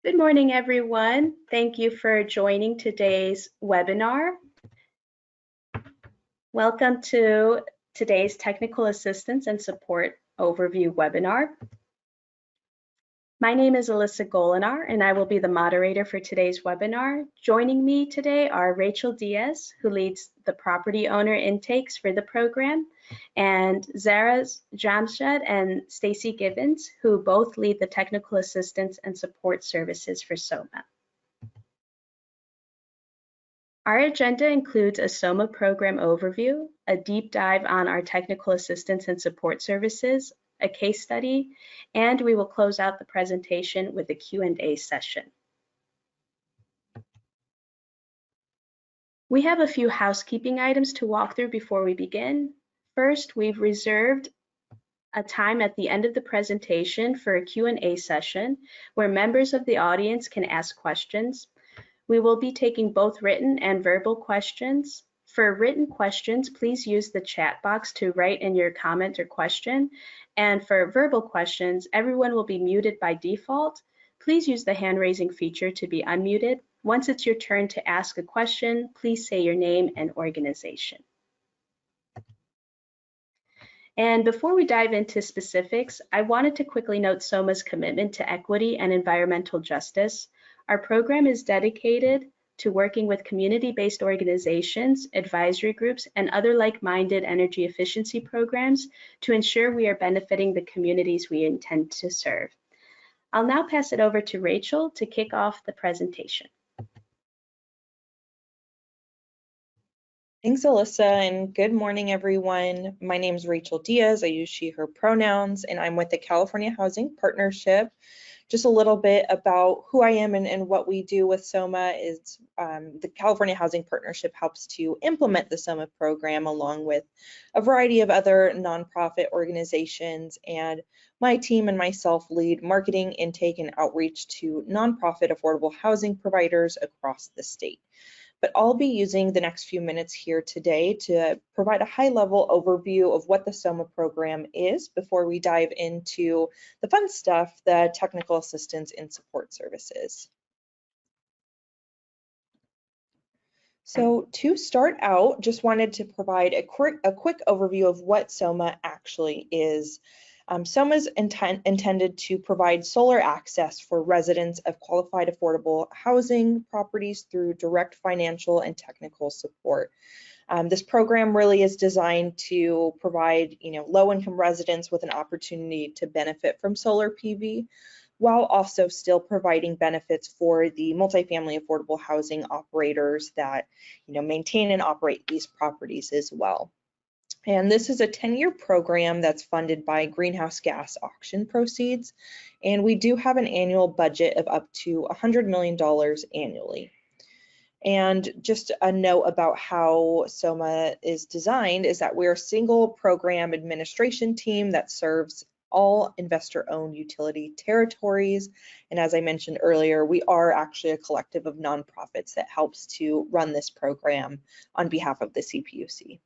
Good morning, everyone. Thank you for joining today's webinar. Welcome to today's Technical Assistance and Support Overview webinar. My name is Alyssa Golinar, and I will be the moderator for today's webinar. Joining me today are Rachel Diaz, who leads the property owner intakes for the program, and Zara Jamshed and Stacy Gibbons, who both lead the technical assistance and support services for SOMAH. Our agenda includes a SOMAH program overview, a deep dive on our technical assistance and support services, a case study, and we will close out the presentation with a Q&A session. We have a few housekeeping items to walk through before we begin. First, we've reserved a time at the end of the presentation for a Q&A session where members of the audience can ask questions. We will be taking both written and verbal questions. For written questions, please use the chat box to write in your comment or question. And for verbal questions, everyone will be muted by default. Please use the hand raising feature to be unmuted. Once it's your turn to ask a question, please say your name and organization. And before we dive into specifics, I wanted to quickly note SOMAH's commitment to equity and environmental justice. Our program is dedicated to working with community-based organizations, advisory groups, and other like-minded energy efficiency programs to ensure we are benefiting the communities we intend to serve. I'll now pass it over to Rachel to kick off the presentation. Thanks, Alyssa, and good morning, everyone. My name is Rachel Diaz. I use she, her pronouns, and I'm with the California Housing Partnership. Just a little bit about who I am and what we do with SOMAH is the California Housing Partnership helps to implement the SOMAH program along with a variety of other nonprofit organizations, and my team and myself lead marketing, intake, and outreach to nonprofit affordable housing providers across the state. But I'll be using the next few minutes here today to provide a high-level overview of what the SOMAH program is before we dive into the fun stuff, the technical assistance and support services. So to start out, just wanted to provide a quick overview of what SOMAH actually is. SOMAH is intended to provide solar access for residents of qualified affordable housing properties through direct financial and technical support. This program really is designed to provide, low-income residents with an opportunity to benefit from solar PV, while also still providing benefits for the multifamily affordable housing operators that, maintain and operate these properties as well. And this is a 10-year program that's funded by greenhouse gas auction proceeds. And we do have an annual budget of up to $100 million annually. And just a note about how SOMAH is designed is that we're a single program administration team that serves all investor-owned utility territories. And as I mentioned earlier, we are actually a collective of nonprofits that helps to run this program on behalf of the CPUC.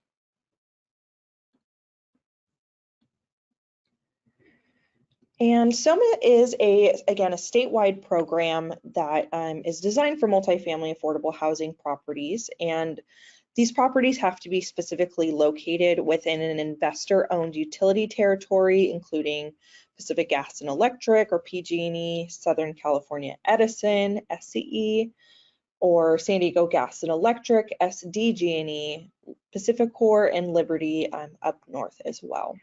And SOMAH is again a statewide program that is designed for multifamily affordable housing properties, and these properties have to be specifically located within an investor-owned utility territory, including Pacific Gas and Electric or PG&E, Southern California Edison, SCE, or San Diego Gas and Electric, SDG&E, Pacificor, and Liberty up north as well.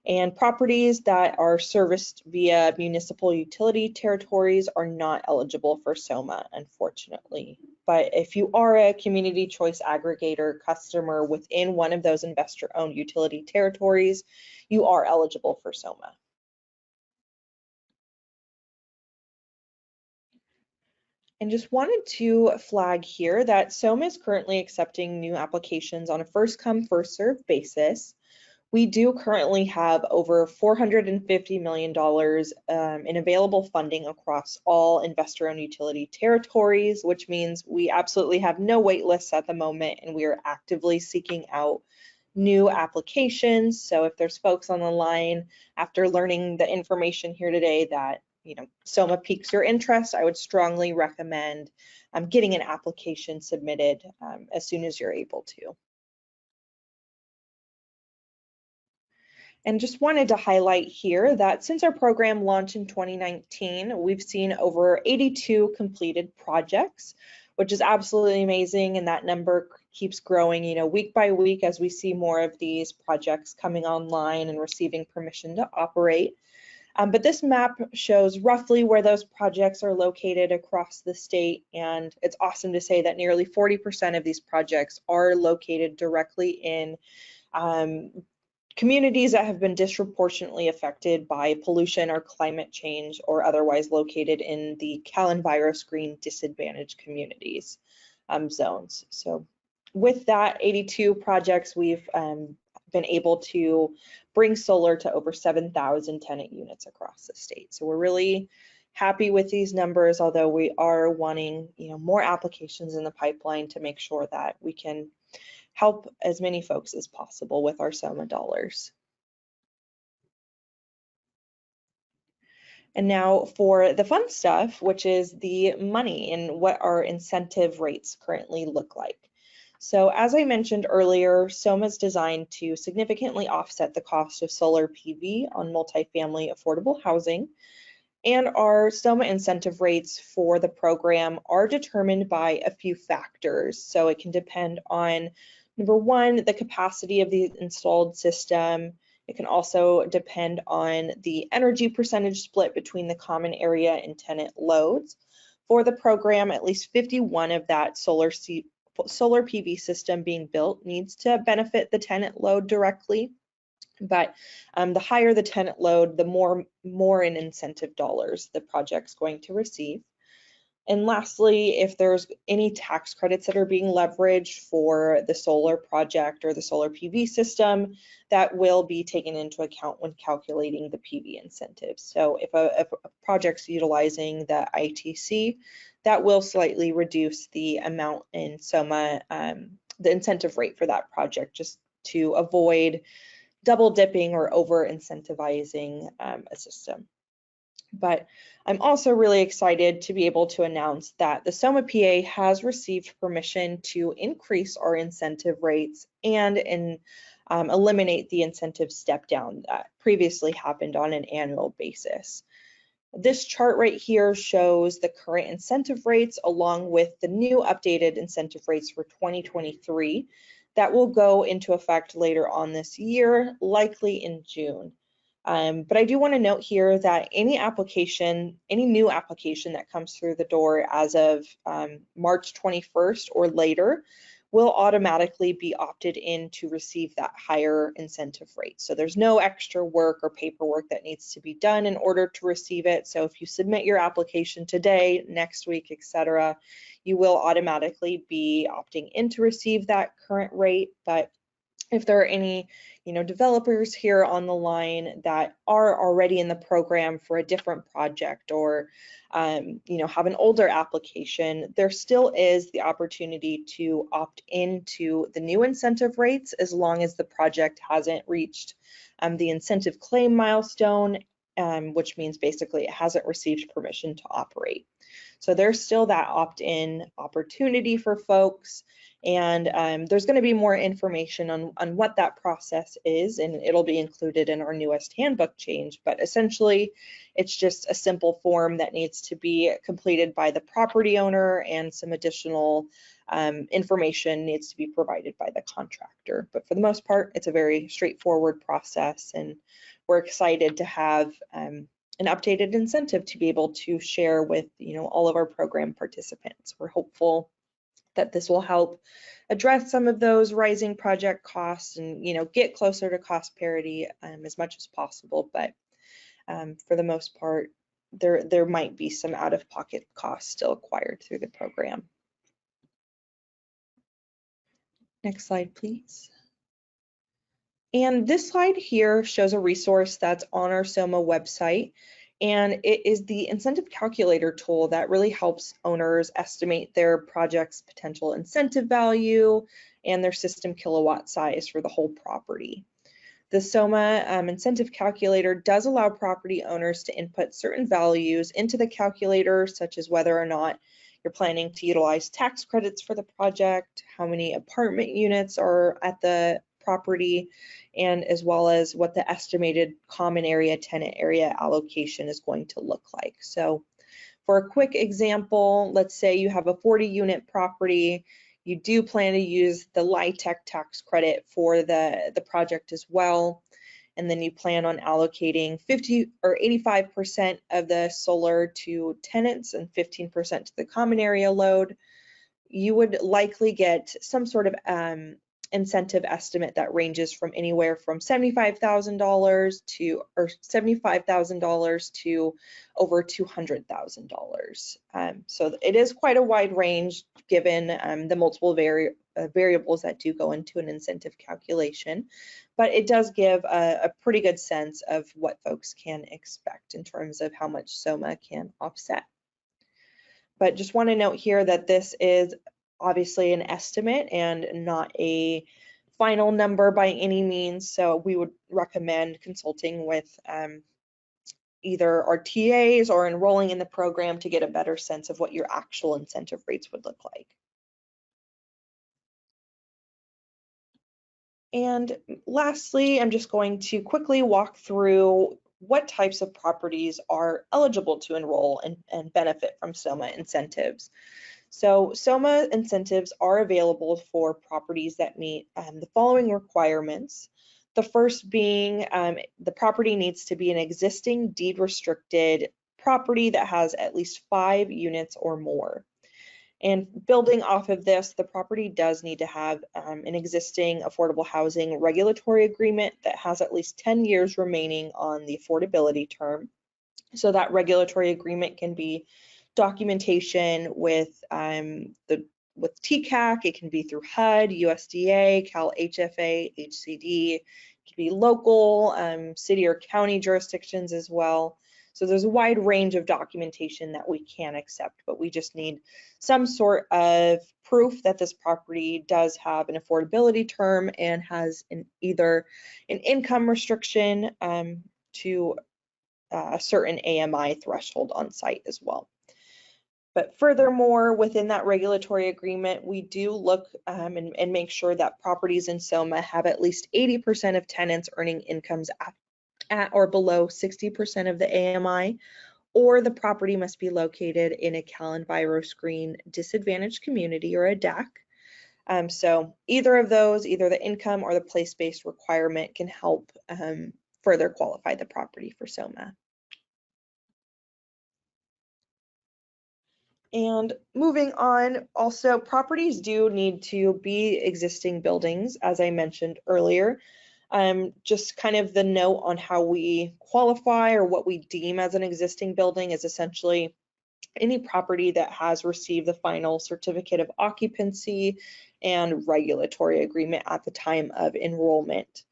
And properties that are serviced via municipal utility territories are not eligible for SOMAH, unfortunately. But if you are a community choice aggregator customer within one of those investor-owned utility territories, you are eligible for SOMAH. And just wanted to flag here that SOMAH is currently accepting new applications on a first-come, first-served basis. We do currently have over $450 million in available funding across all investor-owned utility territories, which means we absolutely have no wait lists at the moment, and we are actively seeking out new applications. So if there's folks on the line after learning the information here today that SOMA piques your interest, I would strongly recommend getting an application submitted as soon as you're able to. And just wanted to highlight here that since our program launched in 2019, we've seen over 82 completed projects, which is absolutely amazing. And that number keeps growing, week by week as we see more of these projects coming online and receiving permission to operate. But this map shows roughly where those projects are located across the state. And it's awesome to say that nearly 40% of these projects are located directly in communities that have been disproportionately affected by pollution or climate change, or otherwise located in the CalEnvirus Green disadvantaged communities zones. So with that 82 projects, we've been able to bring solar to over 7,000 tenant units across the state. So we're really happy with these numbers, although we are wanting more applications in the pipeline to make sure that we can help as many folks as possible with our SOMA dollars. And now for the fun stuff, which is the money and what our incentive rates currently look like. So as I mentioned earlier, SOMA is designed to significantly offset the cost of solar PV on multifamily affordable housing. And our SOMA incentive rates for the program are determined by a few factors. So it can depend on, number one, the capacity of the installed system. It can also depend on the energy percentage split between the common area and tenant loads. For the program, at least 51 of that solar PV system being built needs to benefit the tenant load directly. But the higher the tenant load, the more in incentive dollars the project's going to receive. And lastly, if there's any tax credits that are being leveraged for the solar project or the solar PV system, that will be taken into account when calculating the PV incentives. So if a project's utilizing the ITC, that will slightly reduce the amount in SOMA, the incentive rate for that project, just to avoid double dipping or over incentivizing a system. But I'm also really excited to be able to announce that the SOMA PA has received permission to increase our incentive rates and eliminate the incentive step down that previously happened on an annual basis. This chart right here shows the current incentive rates along with the new updated incentive rates for 2023 that will go into effect later on this year, likely in June. But I do want to note here that any new application that comes through the door as of March 21st or later will automatically be opted in to receive that higher incentive rate. So there's no extra work or paperwork that needs to be done in order to receive it. So if you submit your application today, next week, etc., you will automatically be opting in to receive that current rate. But if there are any developers here on the line that are already in the program for a different project or have an older application, there still is the opportunity to opt into the new incentive rates as long as the project hasn't reached the incentive claim milestone, which means basically it hasn't received permission to operate. So there's still that opt-in opportunity for folks. And there's going to be more information on what that process is, and it'll be included in our newest handbook change. But essentially, it's just a simple form that needs to be completed by the property owner, and some additional information needs to be provided by the contractor. But for the most part, it's a very straightforward process, and we're excited to have an updated incentive to be able to share with all of our program participants. We're hopeful that this will help address some of those rising project costs and get closer to cost parity as much as possible. But for the most part, there might be some out-of-pocket costs still acquired through the program. Next slide, please. And this slide here shows a resource that's on our SOMA website. And it is the incentive calculator tool that really helps owners estimate their project's potential incentive value and their system kilowatt size for the whole property. The SOMAH incentive calculator does allow property owners to input certain values into the calculator, such as whether or not you're planning to utilize tax credits for the project, how many apartment units are at the property, and as well as what the estimated common area tenant area allocation is going to look like. So for a quick example, let's say you have a 40-unit property. You do plan to use the LIHTC tax credit for the project as well. And then you plan on allocating 50 or 85% of the solar to tenants and 15% to the common area load. You would likely get some sort of incentive estimate that ranges from anywhere from $75,000 to over $200,000. So it is quite a wide range given the multiple variables that do go into an incentive calculation, but it does give a pretty good sense of what folks can expect in terms of how much SOMAH can offset. But just want to note here that this is obviously an estimate and not a final number by any means. So we would recommend consulting with either our TAs or enrolling in the program to get a better sense of what your actual incentive rates would look like. And lastly, I'm just going to quickly walk through what types of properties are eligible to enroll and benefit from SOMAH incentives. So SOMAH incentives are available for properties that meet the following requirements. The first being the property needs to be an existing deed restricted property that has at least 5 units or more. And building off of this, the property does need to have an existing affordable housing regulatory agreement that has at least 10 years remaining on the affordability term. So that regulatory agreement can be documentation with TCAC, it can be through HUD, USDA, Cal HFA, HCD, it can be local, city or county jurisdictions as well. So there's a wide range of documentation that we can accept, but we just need some sort of proof that this property does have an affordability term and has either an income restriction to a certain AMI threshold on site as well. But furthermore, within that regulatory agreement, we do look and make sure that properties in SOMAH have at least 80% of tenants earning incomes at or below 60% of the AMI, or the property must be located in a CalEnviroScreen disadvantaged community or a DAC. So either of those, either the income or the place-based requirement can help further qualify the property for SOMAH. And moving on, also properties do need to be existing buildings, as I mentioned earlier. Just kind of the note on how we qualify or what we deem as an existing building is essentially any property that has received the final certificate of occupancy and regulatory agreement at the time of enrollment.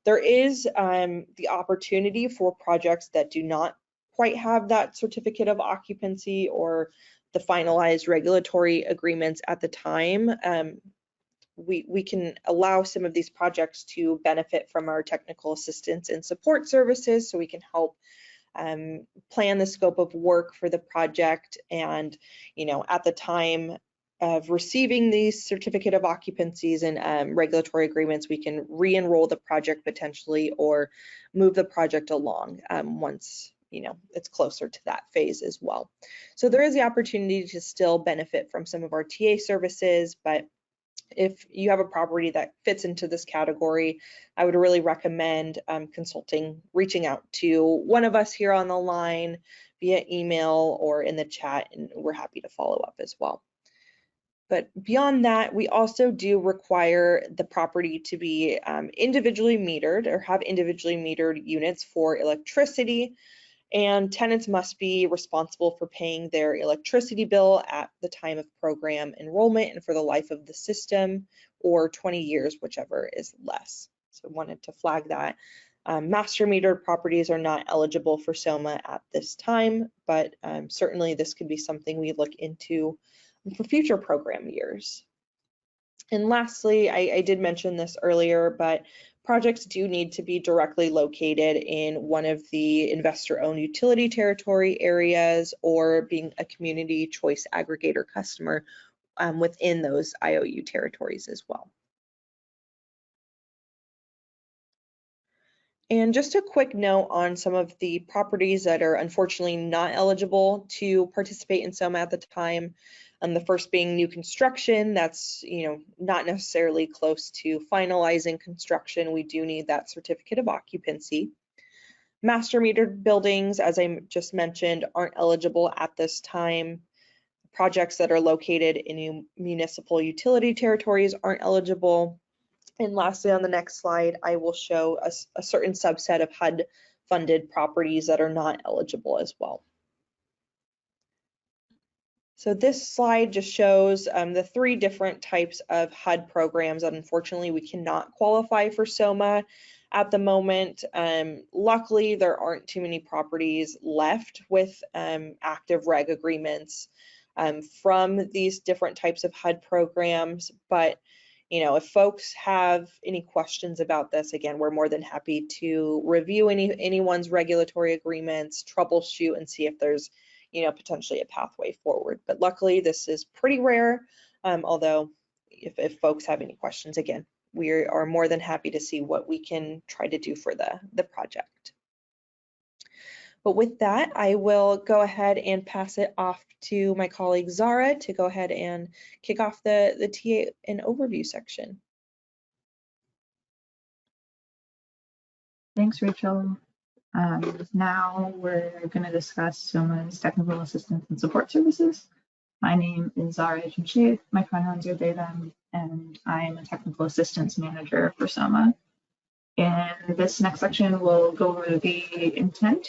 There is the opportunity for projects that do not quite have that certificate of occupancy or the finalized regulatory agreements at the time. We can allow some of these projects to benefit from our technical assistance and support services, so we can help plan the scope of work for the project. And at the time of receiving these certificate of occupancies and regulatory agreements, we can re-enroll the project potentially or move the project along once it's closer to that phase as well. So there is the opportunity to still benefit from some of our TA services, but if you have a property that fits into this category, I would really recommend reaching out to one of us here on the line via email or in the chat, and we're happy to follow up as well. But beyond that, we also do require the property to be individually metered or have individually metered units for electricity, and tenants must be responsible for paying their electricity bill at the time of program enrollment and for the life of the system, or 20 years, whichever is less. So I wanted to flag that. Master metered properties are not eligible for SOMAH at this time, but certainly this could be something we look into for future program years. And lastly, I did mention this earlier, but projects do need to be directly located in one of the investor-owned utility territory areas or being a community choice aggregator customer within those IOU territories as well. And just a quick note on some of the properties that are unfortunately not eligible to participate in SOMA at the time. The first being new construction. That's, not necessarily close to finalizing construction. We do need that certificate of occupancy. Master metered buildings, as I just mentioned, aren't eligible at this time. Projects that are located in municipal utility territories aren't eligible. And lastly, on the next slide, I will show a certain subset of HUD-funded properties that are not eligible as well. So this slide just shows the 3 different types of HUD programs that unfortunately we cannot qualify for SOMA at the moment. Luckily, there aren't too many properties left with active reg agreements from these different types of HUD programs, but if folks have any questions about this, again, we're more than happy to review anyone's regulatory agreements, troubleshoot, and see if there's, potentially a pathway forward. But luckily, this is pretty rare, although if folks have any questions, again, we are more than happy to see what we can try to do for the project. But with that, I will go ahead and pass it off to my colleague Zara to go ahead and kick off the TA and overview section. Thanks, Rachel. Now we're going to discuss SOMA's technical assistance and support services. My name is Zara Jamshid. My pronouns are they, them, and I am a technical assistance manager for SOMA. In this next section, we'll go over the intent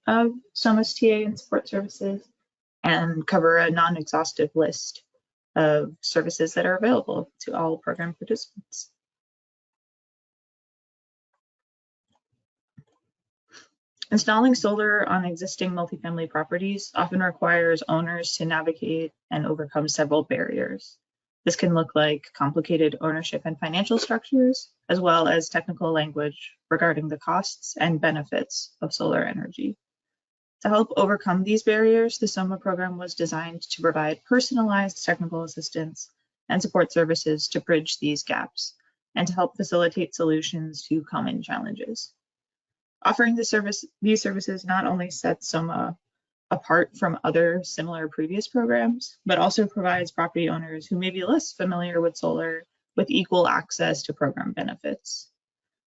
of SOMA's TA and support services and cover a non-exhaustive list of services that are available to all program participants. Installing solar on existing multifamily properties often requires owners to navigate and overcome several barriers. This can look like complicated ownership and financial structures, as well as technical language regarding the costs and benefits of solar energy. To help overcome these barriers, the SOMA program was designed to provide personalized technical assistance and support services to bridge these gaps and to help facilitate solutions to common challenges. Offering these services not only sets SOMA apart from other similar previous programs, but also provides property owners who may be less familiar with solar with equal access to program benefits.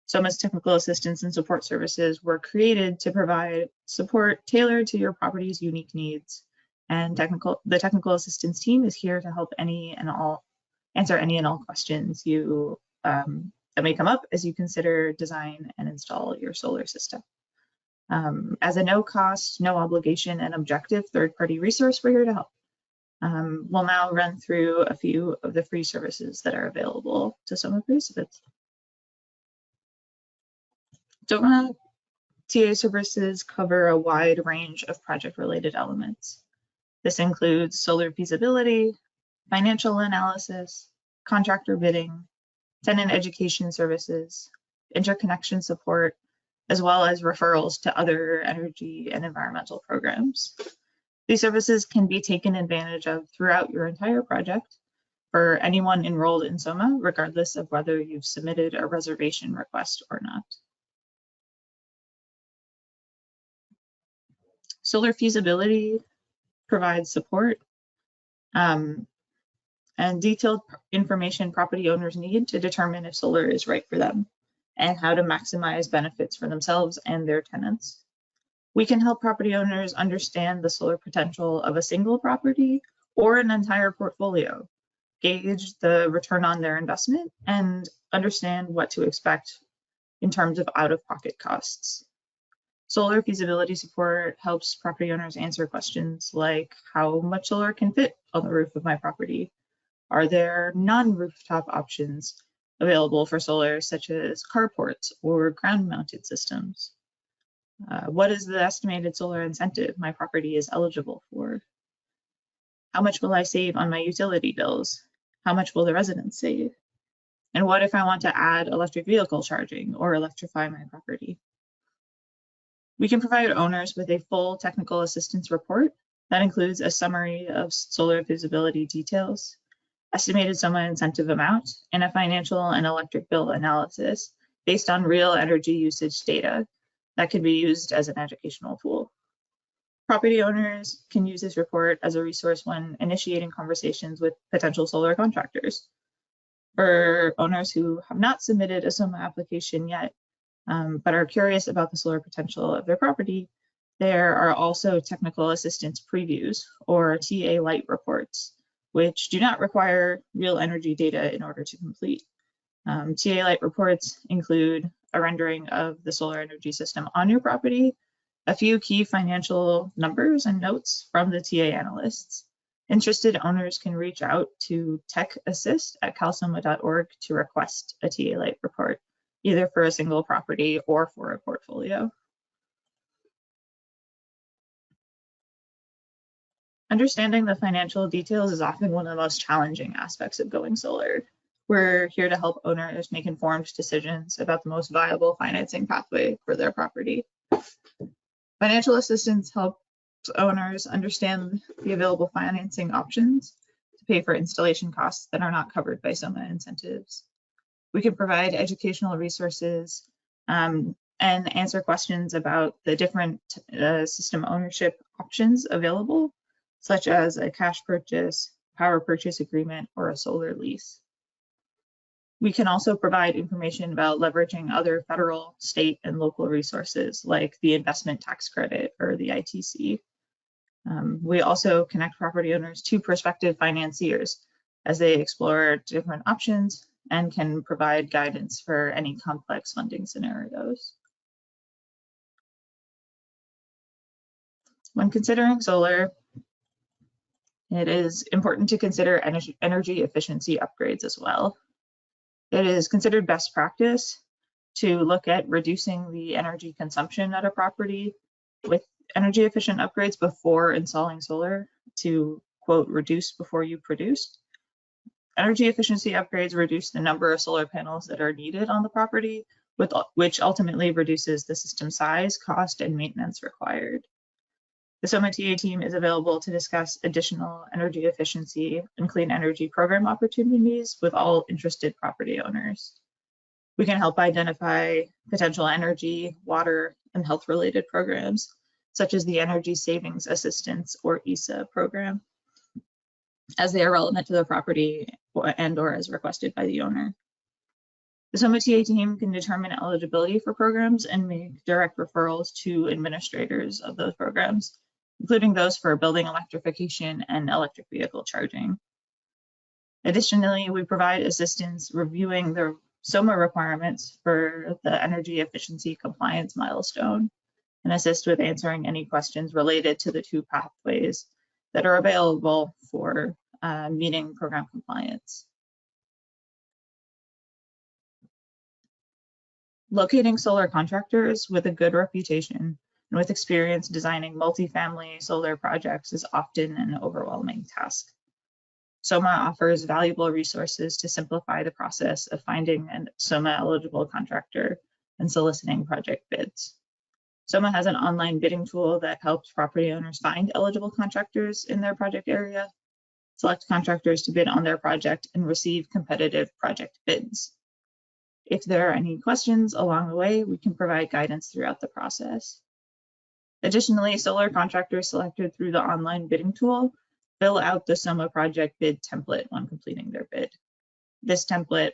SOMA's technical assistance and support services were created to provide support tailored to your property's unique needs. And the technical assistance team is here to help answer any and all questions that may come up as you consider design and install your solar system. As a no cost, no obligation, and objective third-party resource, we're here to help. We'll now run through a few of the free services that are available to SOMA participants. SOMA TA services cover a wide range of project-related elements. This includes solar feasibility, financial analysis, contractor bidding, tenant education services, interconnection support, as well as referrals to other energy and environmental programs. These services can be taken advantage of throughout your entire project for anyone enrolled in SOMA, regardless of whether you've submitted a reservation request or not. Solar feasibility provides support and detailed information property owners need to determine if solar is right for them and how to maximize benefits for themselves and their tenants. We can help property owners understand the solar potential of a single property or an entire portfolio, gauge the return on their investment, and understand what to expect in terms of out-of-pocket costs. Solar feasibility support helps property owners answer questions like how much solar can fit on the roof of my property? Are there non-rooftop options available for solar, such as carports or ground-mounted systems? What is the estimated solar incentive my property is eligible for? How much will I save on my utility bills? How much will the residents save? And what if I want to add electric vehicle charging or electrify my property? We can provide owners with a full technical assistance report that includes a summary of solar feasibility details, estimated SOMA incentive amount, and a financial and electric bill analysis based on real energy usage data that can be used as an educational tool. Property owners can use this report as a resource when initiating conversations with potential solar contractors. For owners who have not submitted a SOMA application yet, but are curious about the solar potential of their property, there are also technical assistance previews, or TA Light reports, which do not require real energy data in order to complete. TA Light reports include a rendering of the solar energy system on your property, a few key financial numbers and notes from the TA analysts. Interested owners can reach out to techassist@calsoma.org to request a TA Light report, either for a single property or for a portfolio. Understanding the financial details is often one of the most challenging aspects of going solar. We're here to help owners make informed decisions about the most viable financing pathway for their property. Financial assistance helps owners understand the available financing options to pay for installation costs that are not covered by SOMA incentives. We can provide educational resources and answer questions about the different system ownership options available, such as a cash purchase, power purchase agreement, or a solar lease. We can also provide information about leveraging other federal, state, and local resources like the investment tax credit or the ITC. We also connect property owners to prospective financiers as they explore different options and can provide guidance for any complex funding scenarios. When considering solar, it is important to consider energy efficiency upgrades as well. It is considered best practice to look at reducing the energy consumption at a property with energy efficient upgrades before installing solar to, quote, reduce before you produce. Energy efficiency upgrades reduce the number of solar panels that are needed on the property, which ultimately reduces the system size, cost, and maintenance required. The SOMA TA team is available to discuss additional energy efficiency and clean energy program opportunities with all interested property owners. We can help identify potential energy, water, and health-related programs, such as the Energy Savings Assistance, or ESA program, as they are relevant to the property and/or as requested by the owner. The SOMA TA team can determine eligibility for programs and make direct referrals to administrators of those programs, including those for building electrification and electric vehicle charging. Additionally, we provide assistance reviewing the SOMA requirements for the energy efficiency compliance milestone and assist with answering any questions related to the two pathways that are available for meeting program compliance. Locating solar contractors with a good reputation and with experience designing multifamily solar projects is often an overwhelming task. SOMA offers valuable resources to simplify the process of finding a SOMA eligible contractor and soliciting project bids. SOMA has an online bidding tool that helps property owners find eligible contractors in their project area, select contractors to bid on their project, and receive competitive project bids. If there are any questions along the way, we can provide guidance throughout the process. Additionally, solar contractors selected through the online bidding tool fill out the SOMA project bid template when completing their bid. This template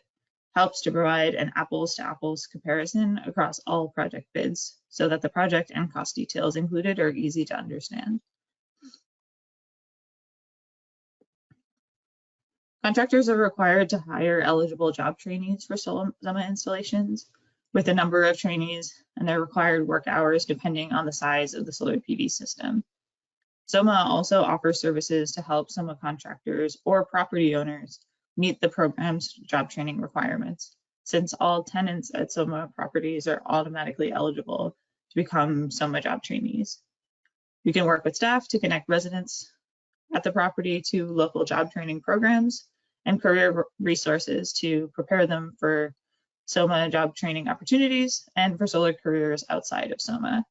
helps to provide an apples to apples comparison across all project bids so that the project and cost details included are easy to understand. Contractors are required to hire eligible job trainees for SOMA installations with a number of trainees and their required work hours depending on the size of the solar PV system. SOMA also offers services to help SOMA contractors or property owners meet the program's job training requirements, since all tenants at SOMA properties are automatically eligible to become SOMA job trainees. We can work with staff to connect residents at the property to local job training programs and career resources to prepare them for SOMAH job training opportunities and for solar careers outside of SOMAH.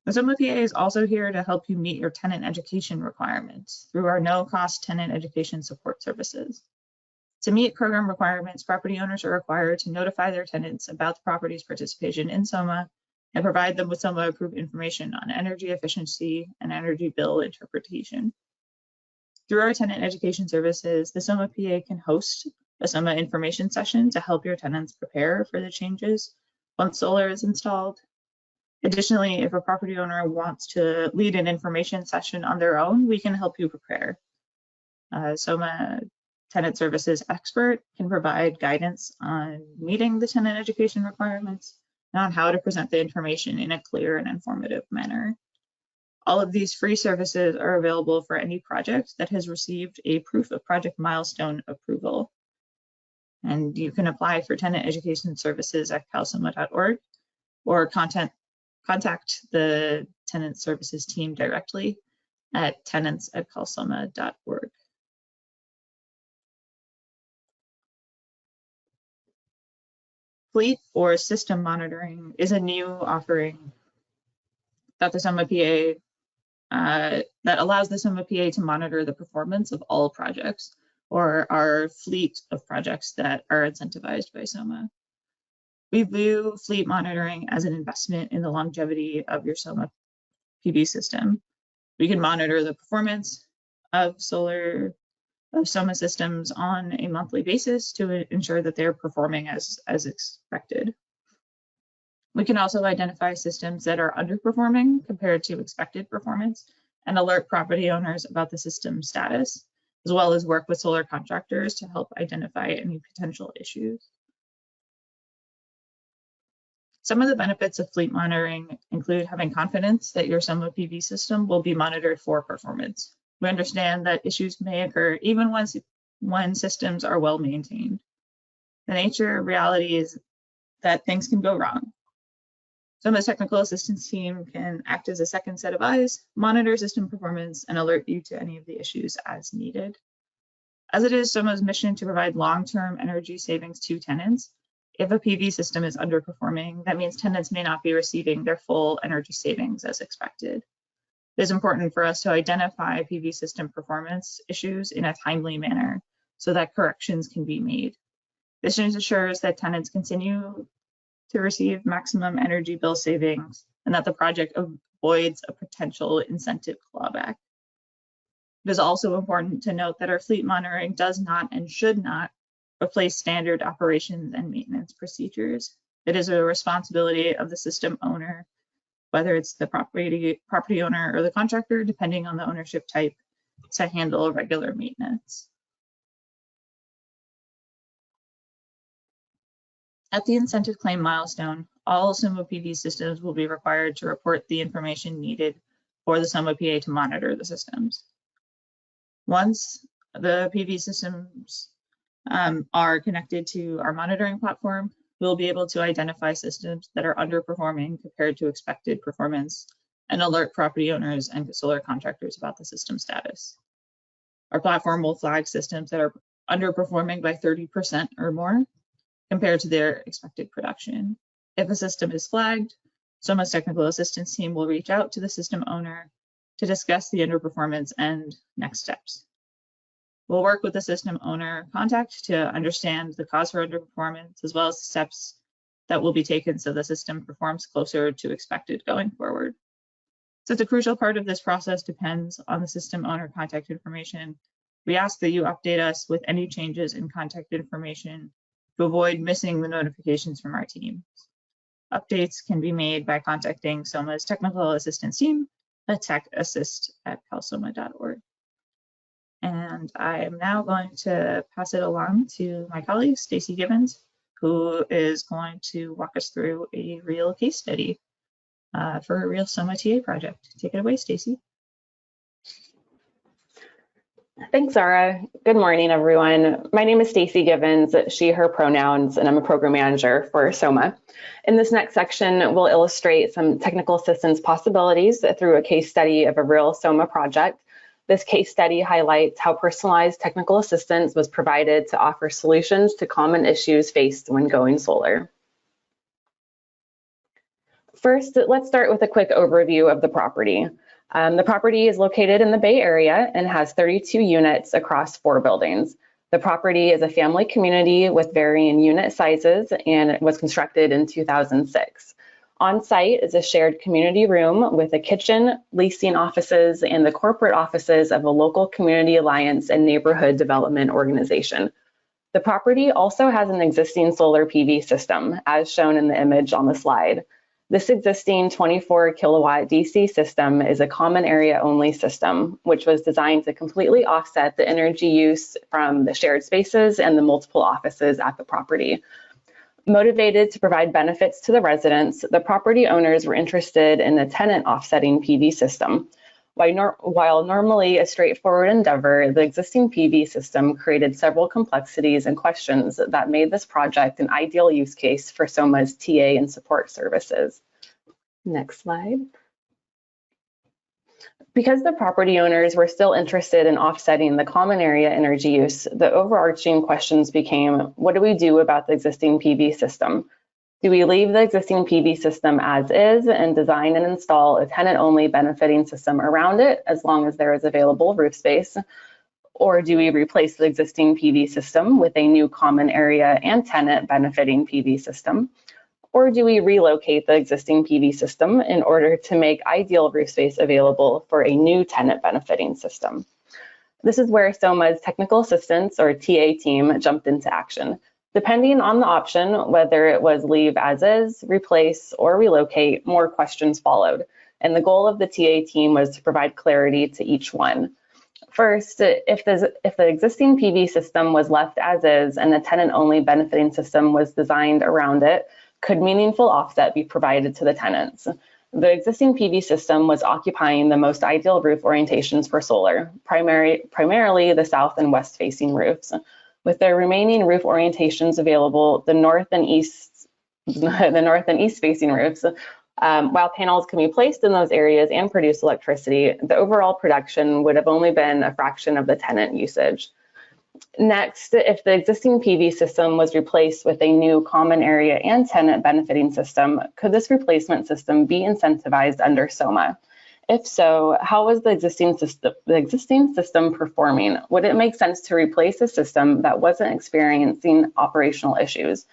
The SOMAH PA is also here to help you meet your tenant education requirements through our no-cost tenant education support services. To meet program requirements, property owners are required to notify their tenants about the property's participation in SOMAH and provide them with SOMAH-approved information on energy efficiency and energy bill interpretation. Through our tenant education services, the SOMAH PA can host a SOMAH information session to help your tenants prepare for the changes once solar is installed. Additionally, if a property owner wants to lead an information session on their own, we can help you prepare. SOMAH tenant services expert can provide guidance on meeting the tenant education requirements and on how to present the information in a clear and informative manner. All of these free services are available for any project that has received a proof of project milestone approval. And you can apply for tenant education services at calsomah.org or contact the tenant services team directly at tenants@calsomah.org. Fleet or system monitoring is a new offering that the SOMAH PA that allows the SOMAH PA to monitor the performance of all projects or our fleet of projects that are incentivized by SOMAH. We view fleet monitoring as an investment in the longevity of your SOMAH PV system. We can monitor the performance of SOMAH systems on a monthly basis to ensure that they're performing as expected. We can also identify systems that are underperforming compared to expected performance and alert property owners about the system status, as well as work with solar contractors to help identify any potential issues. Some of the benefits of fleet monitoring include having confidence that your SOMAH PV system will be monitored for performance. We understand that issues may occur even when systems are well maintained. The nature of reality is that things can go wrong. SOMAH's technical assistance team can act as a second set of eyes, monitor system performance, and alert you to any of the issues as needed. As it is SOMAH's mission to provide long-term energy savings to tenants, if a PV system is underperforming, that means tenants may not be receiving their full energy savings as expected. It is important for us to identify PV system performance issues in a timely manner so that corrections can be made. This ensures that tenants continue to receive maximum energy bill savings and that the project avoids a potential incentive clawback. It is also important to note that our fleet monitoring does not and should not replace standard operations and maintenance procedures. It is a responsibility of the system owner, whether it's the property owner or the contractor, depending on the ownership type, to handle regular maintenance. At the incentive claim milestone, all SOMAH PV systems will be required to report the information needed for the SOMAH PA to monitor the systems. Once the PV systems are connected to our monitoring platform, we'll be able to identify systems that are underperforming compared to expected performance and alert property owners and solar contractors about the system status. Our platform will flag systems that are underperforming by 30% or more compared to their expected production. If a system is flagged, SOMAH's technical assistance team will reach out to the system owner to discuss the underperformance and next steps. We'll work with the system owner contact to understand the cause for underperformance, as well as the steps that will be taken so the system performs closer to expected going forward. Since a crucial part of this process depends on the system owner contact information, we ask that you update us with any changes in contact information to avoid missing the notifications from our teams. Updates can be made by contacting SOMAH's technical assistance team at techassist@calsomah.org. And I am now going to pass it along to my colleague, Stacey Gibbons, who is going to walk us through a real case study for a real SOMAH TA project. Take it away, Stacey. Thanks, Zara. Good morning, everyone. My name is Stacy Givens, she, her pronouns, and I'm a program manager for SOMAH. In this next section, we'll illustrate some technical assistance possibilities through a case study of a real SOMAH project. This case study highlights how personalized technical assistance was provided to offer solutions to common issues faced when going solar. First, let's start with a quick overview of the property. The property is located in the Bay Area and has 32 units across 4 buildings. The property is a family community with varying unit sizes and it was constructed in 2006. On site is a shared community room with a kitchen, leasing offices, and the corporate offices of a local community alliance and neighborhood development organization. The property also has an existing solar PV system, as shown in the image on the slide. This existing 24 kilowatt DC system is a common area only system, which was designed to completely offset the energy use from the shared spaces and the multiple offices at the property. Motivated to provide benefits to the residents, the property owners were interested in a tenant offsetting PV system. While normally a straightforward endeavor, the existing PV system created several complexities and questions that made this project an ideal use case for SOMAH's TA and support services. Next slide. Because the property owners were still interested in offsetting the common area energy use, the overarching questions became, what do we do about the existing PV system? Do we leave the existing PV system as is and design and install a tenant-only benefiting system around it as long as there is available roof space? Or do we replace the existing PV system with a new common area and tenant benefiting PV system? Or do we relocate the existing PV system in order to make ideal roof space available for a new tenant benefiting system? This is where SOMAH's technical assistance or TA team jumped into action. Depending on the option, whether it was leave as is, replace, or relocate, more questions followed. And the goal of the TA team was to provide clarity to each one. First, if the existing PV system was left as is and the tenant-only benefiting system was designed around it, could meaningful offset be provided to the tenants? The existing PV system was occupying the most ideal roof orientations for solar, primarily the south and west facing roofs. With their remaining roof orientations available, the north and east facing roofs, while panels can be placed in those areas and produce electricity, the overall production would have only been a fraction of the tenant usage. Next, if the existing PV system was replaced with a new common area and tenant benefiting system, could this replacement system be incentivized under SOMAH? If so, how was the existing system performing? Would it make sense to replace a system that wasn't experiencing operational issues?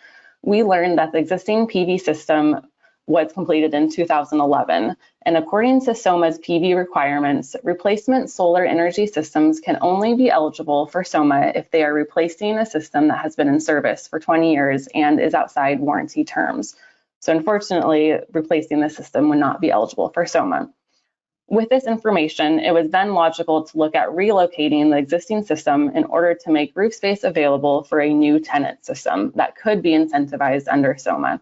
We learned that the existing PV system was completed in 2011, and according to SOMAH's PV requirements, replacement solar energy systems can only be eligible for SOMAH if they are replacing a system that has been in service for 20 years and is outside warranty terms. So unfortunately, replacing the system would not be eligible for SOMAH. With this information, it was then logical to look at relocating the existing system in order to make roof space available for a new tenant system that could be incentivized under SOMAH.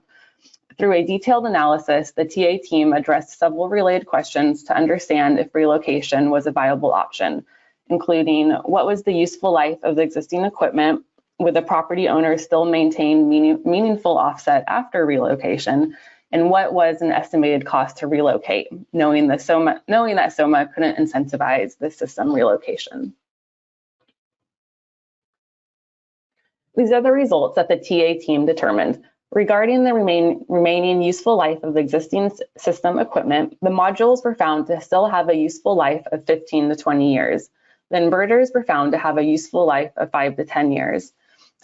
Through a detailed analysis, the TA team addressed several related questions to understand if relocation was a viable option, including what was the useful life of the existing equipment, would the property owner still maintain meaningful offset after relocation, and what was an estimated cost to relocate, knowing that SOMAH couldn't incentivize the system relocation. These are the results that the TA team determined. Regarding the remaining useful life of the existing system equipment, the modules were found to still have a useful life of 15 to 20 years. The inverters were found to have a useful life of 5 to 10 years.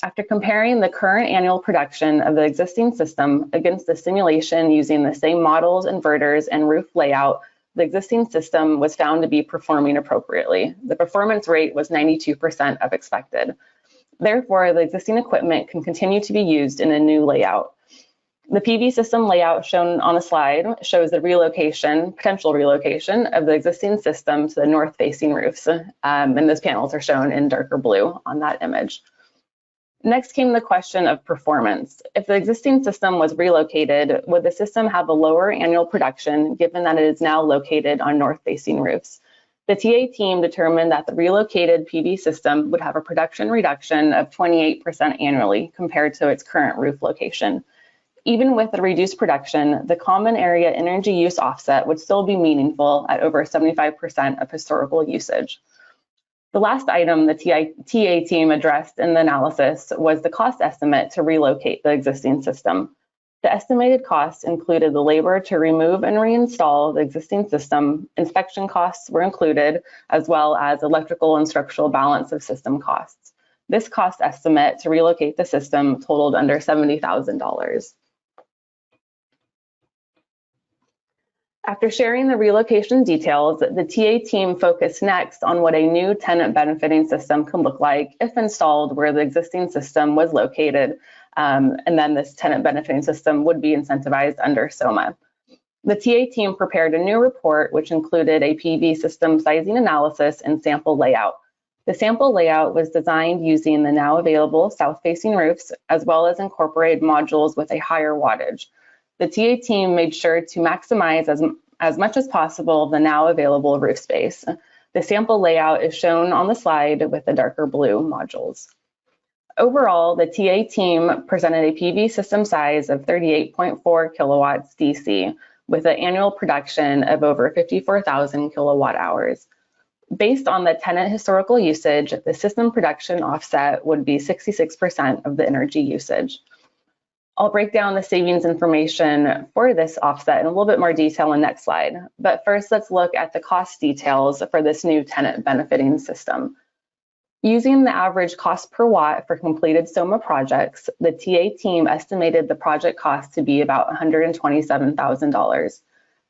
After comparing the current annual production of the existing system against the simulation using the same models, inverters, and roof layout, the existing system was found to be performing appropriately. The performance rate was 92% of expected. Therefore, the existing equipment can continue to be used in a new layout. The PV system layout shown on the slide shows the potential relocation of the existing system to the north-facing roofs, and those panels are shown in darker blue on that image. Next came the question of performance. If the existing system was relocated, would the system have a lower annual production given that it is now located on north-facing roofs? The TA team determined that the relocated PV system would have a production reduction of 28% annually compared to its current roof location. Even with the reduced production, the common area energy use offset would still be meaningful at over 75% of historical usage. The last item the TA team addressed in the analysis was the cost estimate to relocate the existing system. The estimated costs included the labor to remove and reinstall the existing system, inspection costs were included, as well as electrical and structural balance of system costs. This cost estimate to relocate the system totaled under $70,000. After sharing the relocation details, the TA team focused next on what a new tenant benefiting system could look like if installed where the existing system was located, and then this tenant benefiting system would be incentivized under SOMAH. The TA team prepared a new report which included a PV system sizing analysis and sample layout. The sample layout was designed using the now available south-facing roofs, as well as incorporate modules with a higher wattage. The TA team made sure to maximize as much as possible the now available roof space. The sample layout is shown on the slide with the darker blue modules. Overall, the TA team presented a PV system size of 38.4 kilowatts DC with an annual production of over 54,000 kilowatt hours. Based on the tenant historical usage, the system production offset would be 66% of the energy usage. I'll break down the savings information for this offset in a little bit more detail in the next slide. But first, let's look at the cost details for this new tenant benefiting system. Using the average cost per watt for completed SOMAH projects, the TA team estimated the project cost to be about $127,000.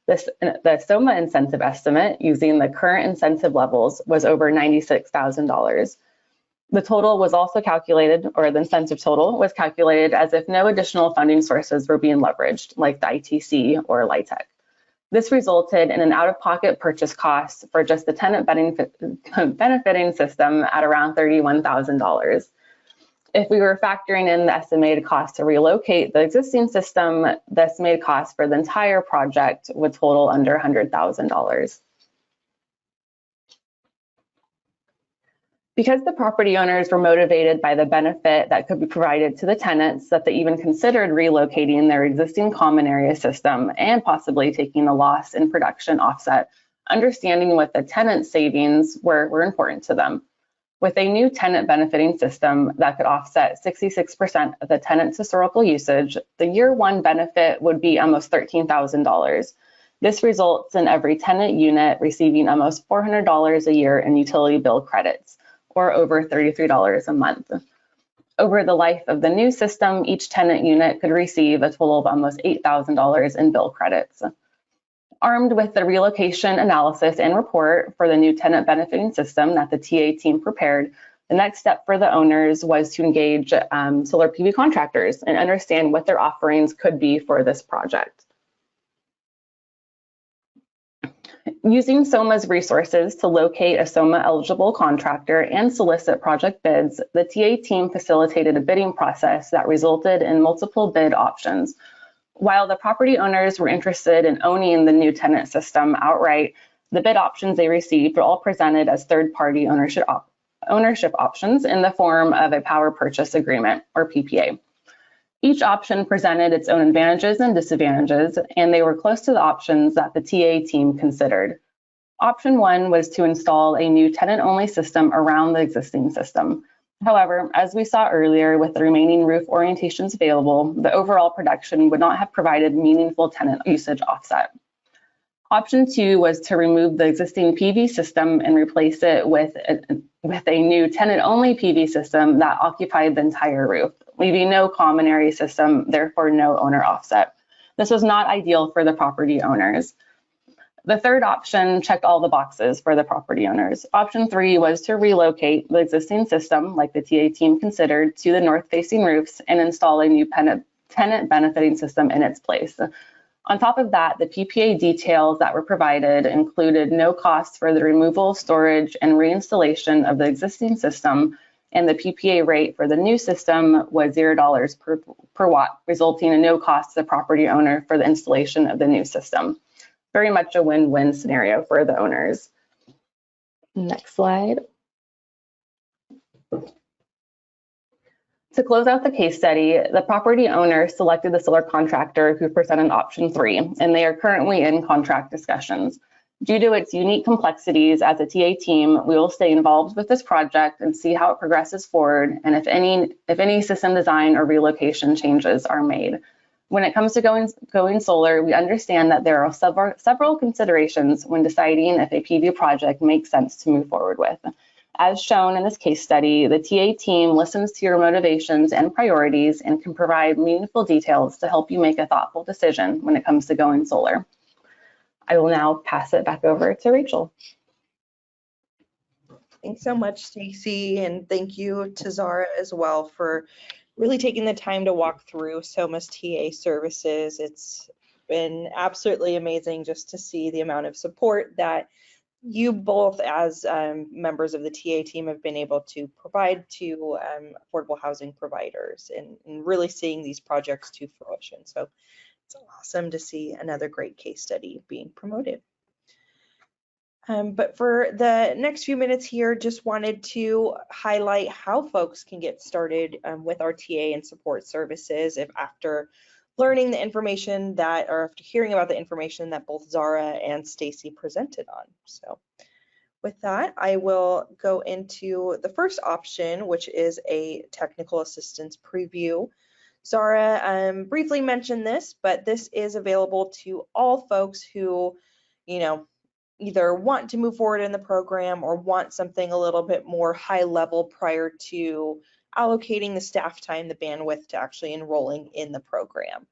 The SOMAH incentive estimate using the current incentive levels was over $96,000. The total was also calculated, or the incentive total was calculated as if no additional funding sources were being leveraged, like the ITC or LIHTC. This resulted in an out-of-pocket purchase cost for just the tenant benefiting system at around $31,000. If we were factoring in the estimated cost to relocate the existing system, the estimated cost for the entire project would total under $100,000. Because the property owners were motivated by the benefit that could be provided to the tenants, that they even considered relocating their existing common area system and possibly taking a loss in production offset, understanding what the tenant savings were important to them. With a new tenant benefiting system that could offset 66% of the tenant's historical usage, the year one benefit would be almost $13,000. This results in every tenant unit receiving almost $400 a year in utility bill credits, or over $33 a month. Over the life of the new system, each tenant unit could receive a total of almost $8,000 in bill credits. Armed with the relocation analysis and report for the new tenant benefiting system that the TA team prepared, the next step for the owners was to engage solar PV contractors and understand what their offerings could be for this project. Using SOMAH's resources to locate a SOMAH eligible contractor and solicit project bids, the TA team facilitated a bidding process that resulted in multiple bid options. While the property owners were interested in owning the new tenant system outright, the bid options they received were all presented as third-party ownership options in the form of a power purchase agreement, or PPA. Each option presented its own advantages and disadvantages, and they were close to the options that the TA team considered. Option one was to install a new tenant-only system around the existing system. However, as we saw earlier with the remaining roof orientations available, the overall production would not have provided meaningful tenant usage offset. Option two was to remove the existing PV system and replace it with a new tenant-only PV system that occupied the entire roof, leaving no common area system, therefore no owner offset. This was not ideal for the property owners. The third option checked all the boxes for the property owners. Option three was to relocate the existing system, like the TA team considered, to the north-facing roofs and install a new tenant benefiting system in its place. On top of that, the PPA details that were provided included no cost for the removal, storage, and reinstallation of the existing system, and the PPA rate for the new system was $0 per watt, resulting in no cost to the property owner for the installation of the new system. Very much a win-win scenario for the owners. Next slide. To close out the case study, the property owner selected the solar contractor who presented option 3, and they are currently in contract discussions. Due to its unique complexities as a TA team, we will stay involved with this project and see how it progresses forward, and if any system design or relocation changes are made. When it comes to going solar, we understand that there are several considerations when deciding if a PV project makes sense to move forward with. As shown in this case study, the TA team listens to your motivations and priorities and can provide meaningful details to help you make a thoughtful decision when it comes to going solar. I will now pass it back over to Rachel. Thanks so much, Stacy, and thank you to Zara as well for really taking the time to walk through SOMAH's TA services. It's been absolutely amazing just to see the amount of support that you both as members of the TA team have been able to provide to affordable housing providers and really seeing these projects to fruition. So it's awesome to see another great case study being promoted. But for the next few minutes here, just wanted to highlight how folks can get started with our TA and support services if after learning the information that, or after hearing about the information that both Zara and Stacy presented on. So with that, I will go into the first option, which is a technical assistance preview. Zara briefly mentioned this, but this is available to all folks who, either want to move forward in the program or want something a little bit more high level prior to allocating the staff time, the bandwidth to actually enrolling in the program.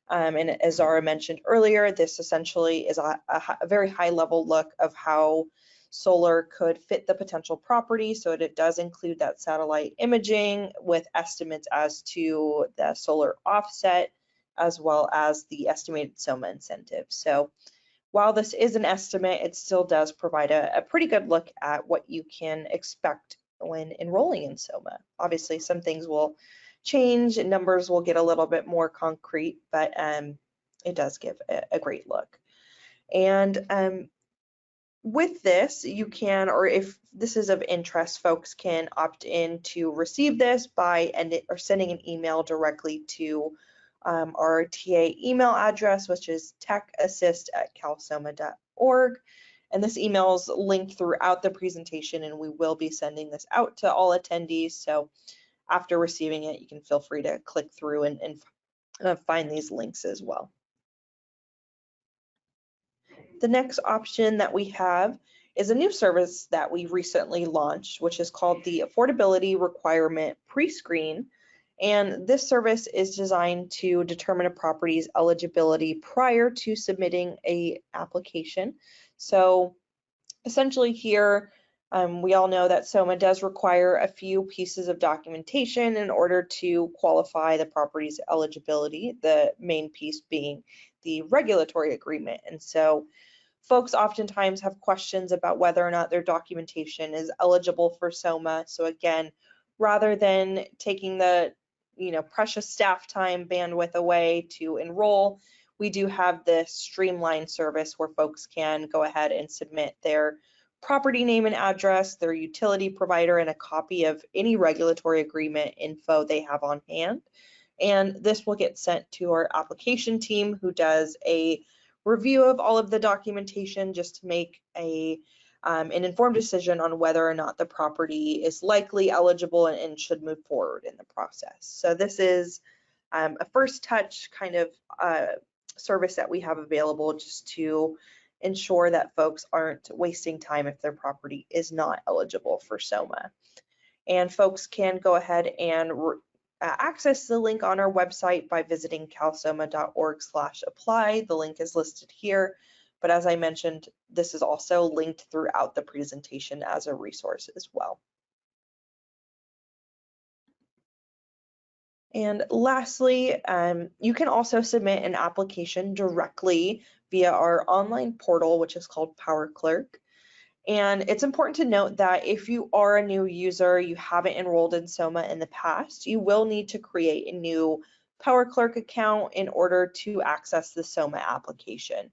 And as Zara mentioned earlier, this essentially is a very high level look of how solar could fit the potential property. So it does include that satellite imaging with estimates as to the solar offset, as well as the estimated SOMAH incentive. So while this is an estimate, it still does provide a pretty good look at what you can expect when enrolling in SOMAH. Obviously, some things will change and numbers will get a little bit more concrete, but it does give a great look. And with this, you can, or if this is of interest, folks can opt in to receive this by sending an email directly to our TA email address, which is techassist@calsomah.org. And this email is linked throughout the presentation, and we will be sending this out to all attendees. So after receiving it, you can feel free to click through and find these links as well. The next option that we have is a new service that we recently launched, which is called the Affordability Requirement Pre-Screen. And this service is designed to determine a property's eligibility prior to submitting an application. So essentially here, we all know that SOMAH does require a few pieces of documentation in order to qualify the property's eligibility, the main piece being the regulatory agreement. And so folks oftentimes have questions about whether or not their documentation is eligible for SOMAH. So again, rather than taking the precious staff time bandwidth away to enroll, we do have this streamlined service where folks can go ahead and submit their property name and address, their utility provider, and a copy of any regulatory agreement info they have on hand. And this will get sent to our application team, who does a review of all of the documentation just to make an informed decision on whether or not the property is likely eligible and should move forward in the process. So this is a first touch kind of service that we have available just to ensure that folks aren't wasting time if their property is not eligible for SOMAH. And folks can go ahead and access the link on our website by visiting calsomah.org/apply. The link is listed here. But as I mentioned, this is also linked throughout the presentation as a resource as well. And lastly, you can also submit an application directly via our online portal, which is called PowerClerk. And it's important to note that if you are a new user, you haven't enrolled in SOMAH in the past, you will need to create a new PowerClerk account in order to access the SOMAH application.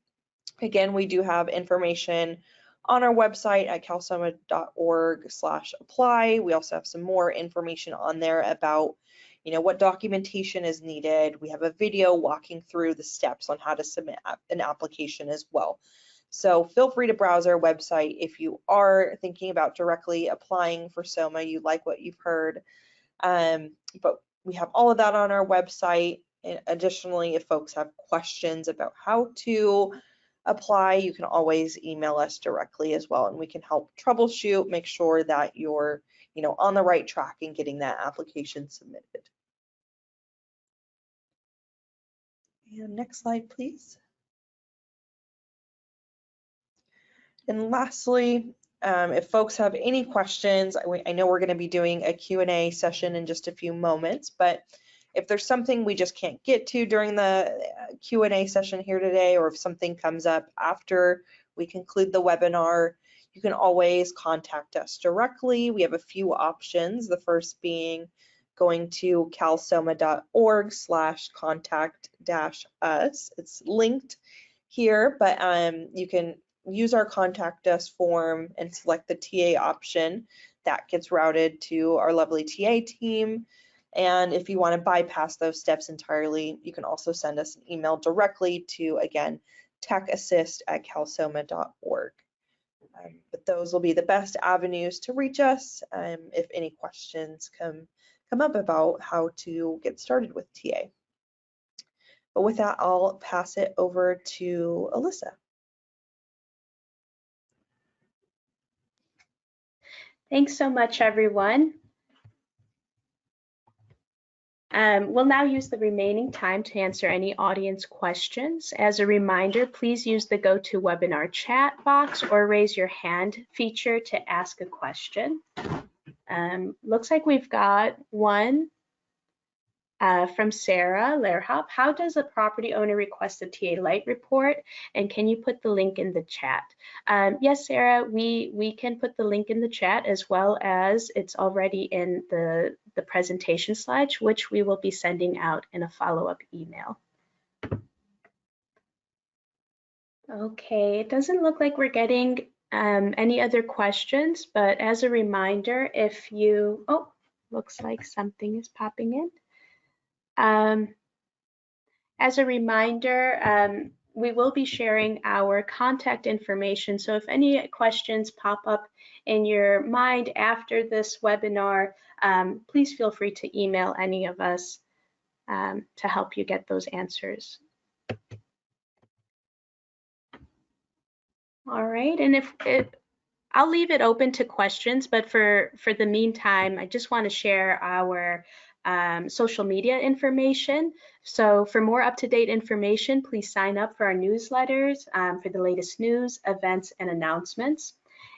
Again, we do have information on our website at calsoma.org/apply. We also have some more information on there about, what documentation is needed. We have a video walking through the steps on how to submit an application as well. So feel free to browse our website if you are thinking about directly applying for SOMAH, you like what you've heard. But we have all of that on our website. And additionally, if folks have questions about how to apply, you can always email us directly as well, and we can help troubleshoot, make sure that you're on the right track in getting that application submitted. And next slide, please. And lastly, if folks have any questions, I know we're going to be doing a Q&A session in just a few moments, but if there's something we just can't get to during the Q&A session here today, or if something comes up after we conclude the webinar, you can always contact us directly. We have a few options. The first being going to calsoma.org/contact-us. It's linked here, but you can use our contact us form and select the TA option. That gets routed to our lovely TA team. And if you want to bypass those steps entirely, you can also send us an email directly to, again, techassist@calsoma.org. But those will be the best avenues to reach us if any questions come up about how to get started with TA. But with that, I'll pass it over to Alyssa. Thanks so much, everyone. We'll now use the remaining time to answer any audience questions. As a reminder, please use the GoToWebinar chat box or raise your hand feature to ask a question. Looks like we've got one from Sarah Lerhop. How does a property owner request a TA Lite report, and can you put the link in the chat? Yes, Sarah, we can put the link in the chat, as well as it's already in the presentation slides, which we will be sending out in a follow-up email. Okay, it doesn't look like we're getting any other questions, but as a reminder, if you, looks like something is popping in. As a reminder, we will be sharing our contact information. So if any questions pop up in your mind after this webinar, please feel free to email any of us to help you get those answers. All right, and if I'll leave it open to questions, but for the meantime, I just want to share our social media information. So for more up-to-date information, please sign up for our newsletters for the latest news, events, and announcements.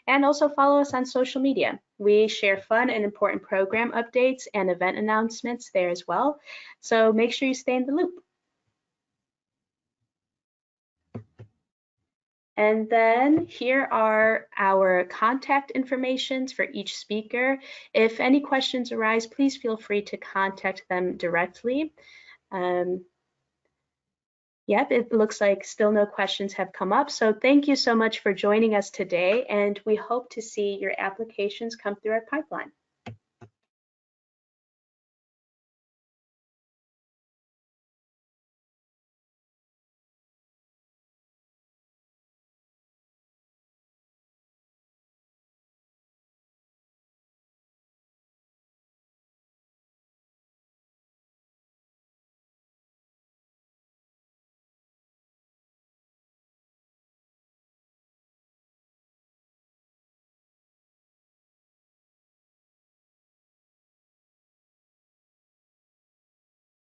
And also follow us on social media. We share fun and important program updates and event announcements there as well. So make sure you stay in the loop. And then here are our contact information for each speaker. If any questions arise, please feel free to contact them directly. Yep, it looks like still no questions have come up. So thank you so much for joining us today, and we hope to see your applications come through our pipeline.